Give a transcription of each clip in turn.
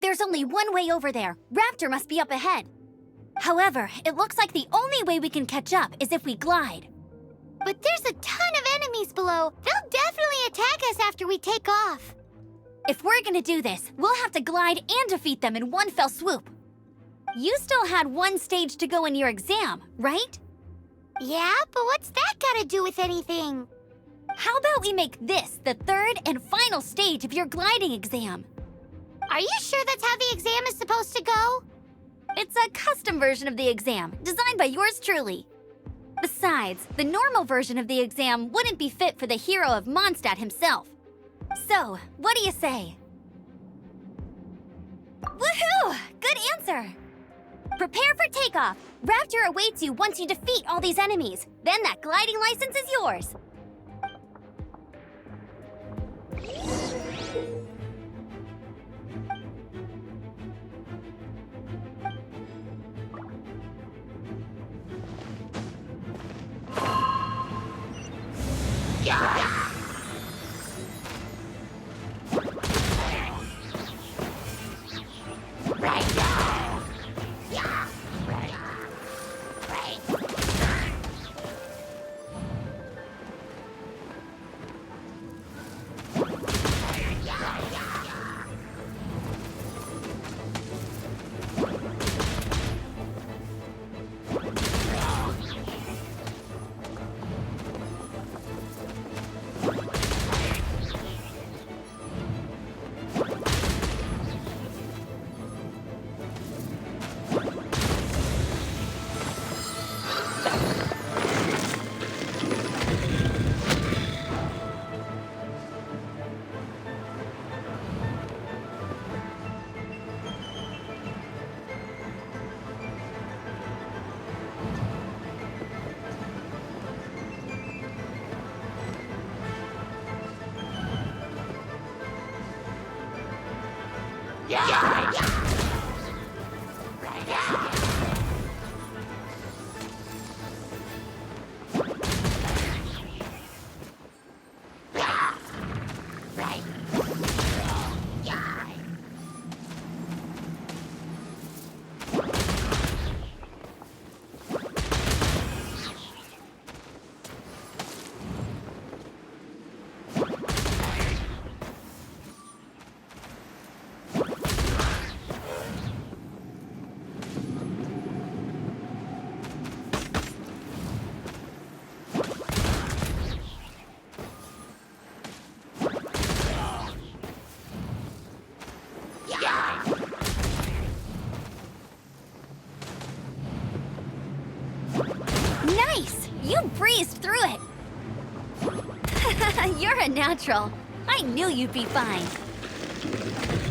There's only one way over there. Raptor must be up ahead. However, it looks like the only way we can catch up is if we glide. But there's a ton of enemies below. They'll definitely attack us after we take off. If we're gonna do this, we'll have to glide and defeat them in one fell swoop. You still had one stage to go in your exam, right? Yeah, but what's that got to do with anything? How about we make this the third and final stage of your gliding exam? Are you sure that's how the exam is supposed to go? It's a custom version of the exam, designed by yours truly. Besides, the normal version of the exam wouldn't be fit for the hero of Mondstadt himself. So, what do you say? Woohoo! Good answer! Prepare for takeoff. Raptor awaits you once you defeat all these enemies. Then that gliding license is yours. Nice! You breezed through it! You're a natural. I knew you'd be fine.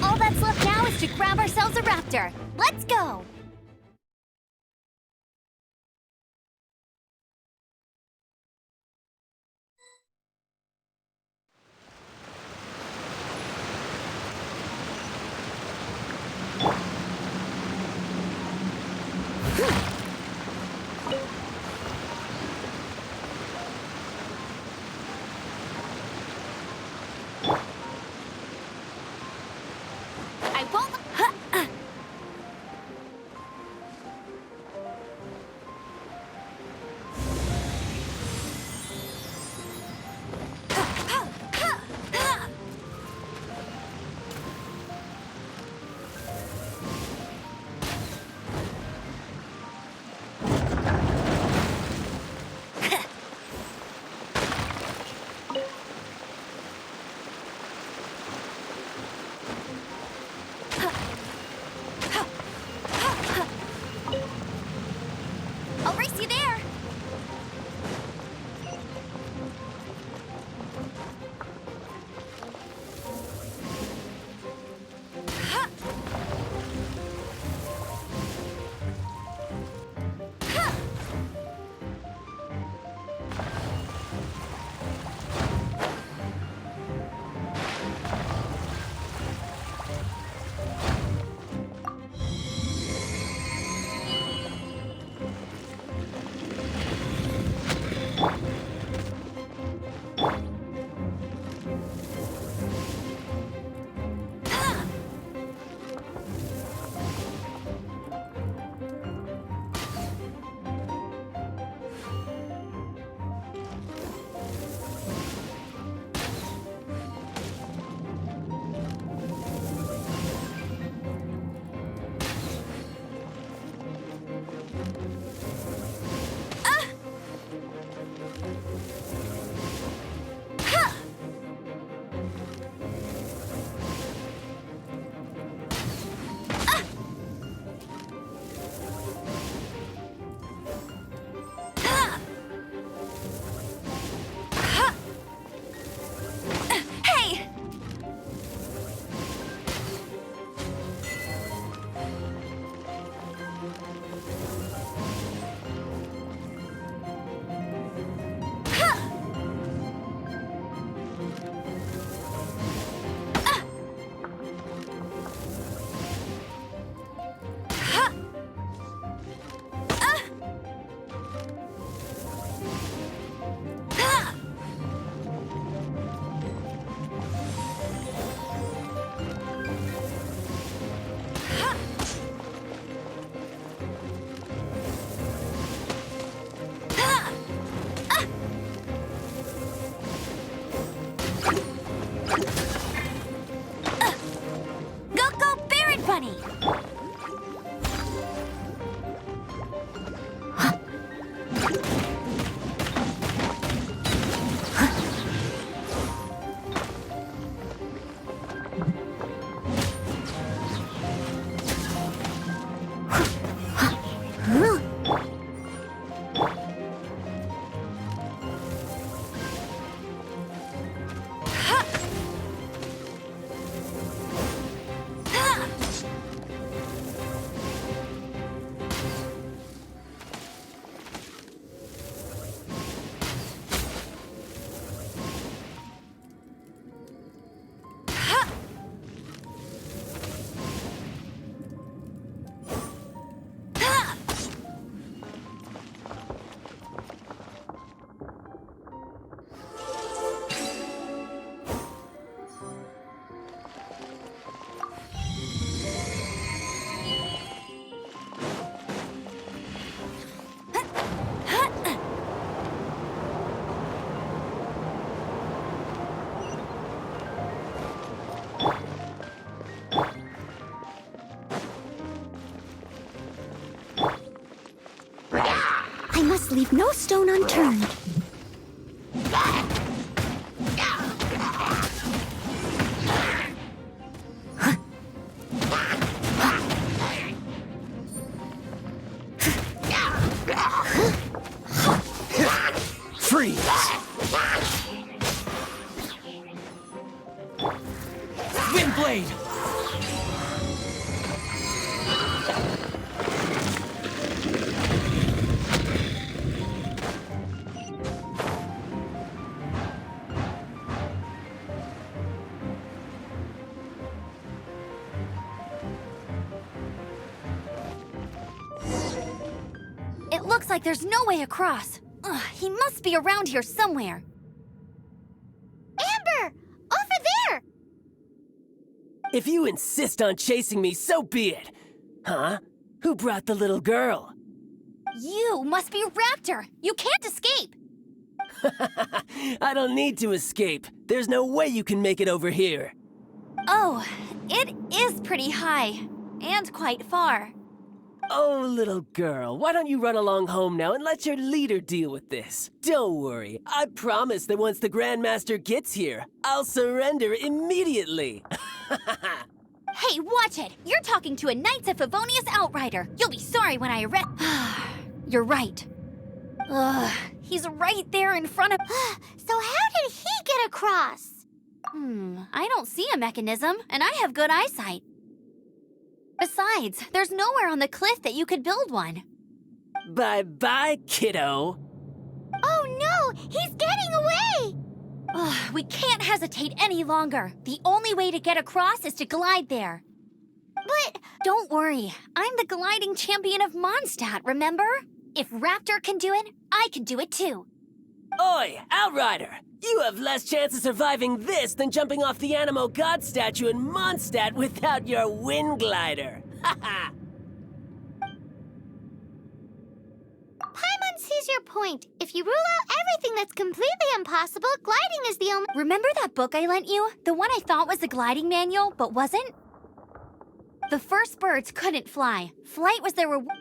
All that's left now is to grab ourselves a raptor. Let's go! I won't... funny. I must leave no stone unturned. Freeze! Windblade! It looks like there's no way across. Ugh, he must be around here somewhere. Amber! Over there! If you insist on chasing me, so be it. Huh? Who brought the little girl? You must be Raptor. You can't escape. I don't need to escape. There's no way you can make it over here. Oh, it is pretty high. And quite far. Oh, little girl, why don't you run along home now and let your leader deal with this? Don't worry, I promise that once the Grandmaster gets here, I'll surrender immediately. Hey, watch it! You're talking to a Knights of Favonius outrider. You'll be sorry when I arrest. You're right. Ugh, he's right there in front of. So how did he get across? I don't see a mechanism, and I have good eyesight. Besides, there's nowhere on the cliff that you could build one. Bye-bye, kiddo. Oh no! He's getting away! Ugh, we can't hesitate any longer. The only way to get across is to glide there. But Don't worry, I'm the gliding champion of Mondstadt, remember? If Raptor can do it, I can do it too. Oi, Outrider! You have less chance of surviving this than jumping off the Animo God statue in Mondstadt without your wind glider. Haha! Paimon sees your point. If you rule out everything that's completely impossible, gliding is the only— Remember that book I lent you? The one I thought was the gliding manual, but wasn't? The first birds couldn't fly. Flight was their reward.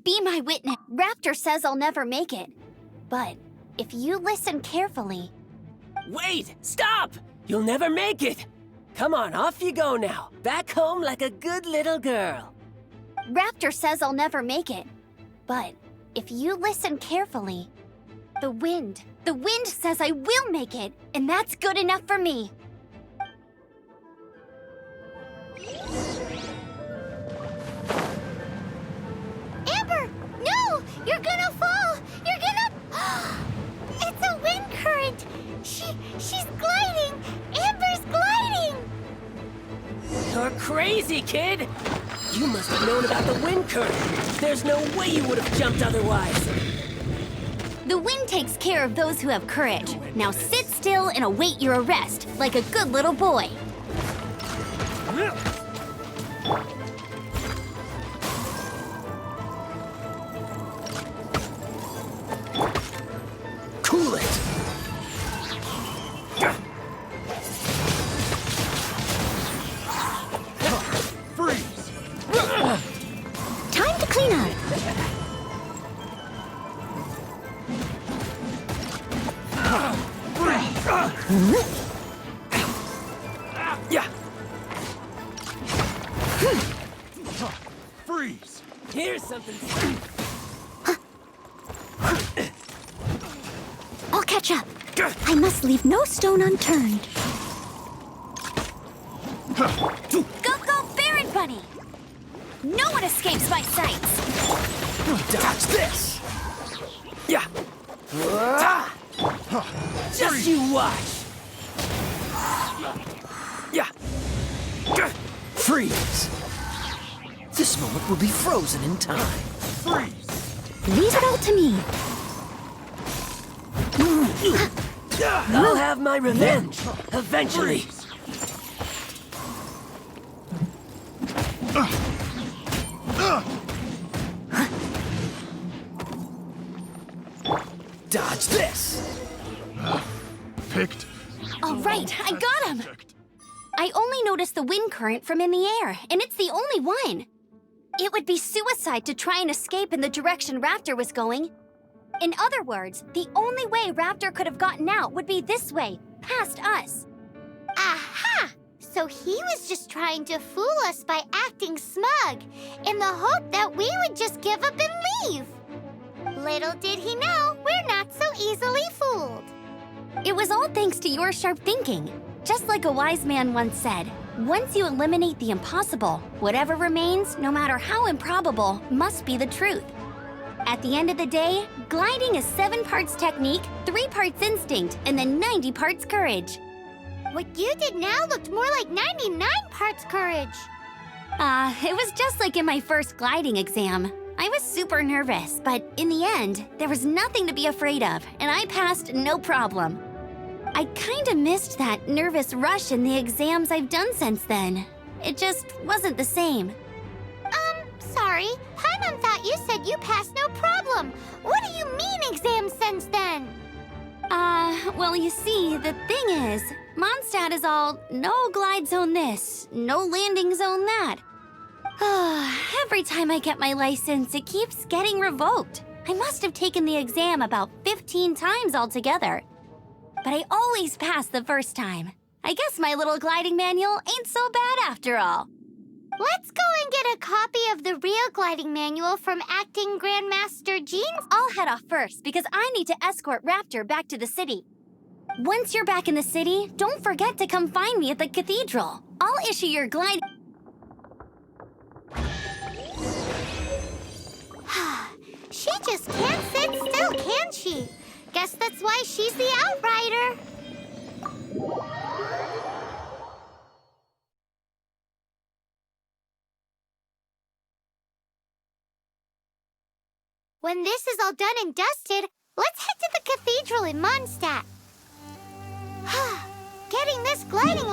Be my witness. Raptor says I'll never make it. But if you listen carefully... Wait! Stop! You'll never make it! Come on, off you go now. Back home like a good little girl. Raptor says I'll never make it. But if you listen carefully... The wind says I will make it, and that's good enough for me. Amber! No! You're gonna fall! You're gonna— It's a wind current! She's gliding! Amber's gliding! You're crazy, kid! You must have known about the wind current. There's no way you would have jumped otherwise. The wind takes care of those who have courage. Now sit still and await your arrest, like a good little boy. Cool it! Freeze! Here's something. I'll catch up. I must leave no stone unturned. Go, go, Baron Bunny! No one escapes my sights! Dodge this! Yeah! Just you watch. Yeah! Freeze! This moment will be frozen in time. Freeze! Leave it all to me. I'll have my revenge eventually. Dodge this! Picked. All right, I got him! I only noticed the wind current from in the air, and it's the only one. It would be suicide to try and escape in the direction Raptor was going. In other words, the only way Raptor could have gotten out would be this way, past us. Aha! So he was just trying to fool us by acting smug, in the hope that we would just give up and leave. Little did he know, we're not so easily fooled. It was all thanks to your sharp thinking. Just like a wise man once said, once you eliminate the impossible, whatever remains, no matter how improbable, must be the truth. At the end of the day, gliding is 7 parts technique, 3 parts instinct, and then 90 parts courage. What you did now looked more like 99 parts courage. It was just like in my first gliding exam. I was super nervous, but in the end, there was nothing to be afraid of, and I passed no problem. I kinda missed that nervous rush in the exams I've done since then. It just wasn't the same. Sorry. Paimon thought you said you passed no problem. What do you mean exams since then? Well, you see, the thing is, Mondstadt is all no glide zone this, no landing zone that. Every time I get my license, it keeps getting revoked. I must have taken the exam about 15 times altogether. But I always pass the first time. I guess my little gliding manual ain't so bad after all. Let's go and get a copy of the real gliding manual from Acting Grandmaster Jean. I'll head off first because I need to escort Raptor back to the city. Once you're back in the city, don't forget to come find me at the cathedral. I'll issue your glide... She just can't sit still, can she? Guess that's why she's the outrider. When this is all done and dusted, let's head to the cathedral in Mondstadt. Getting this gliding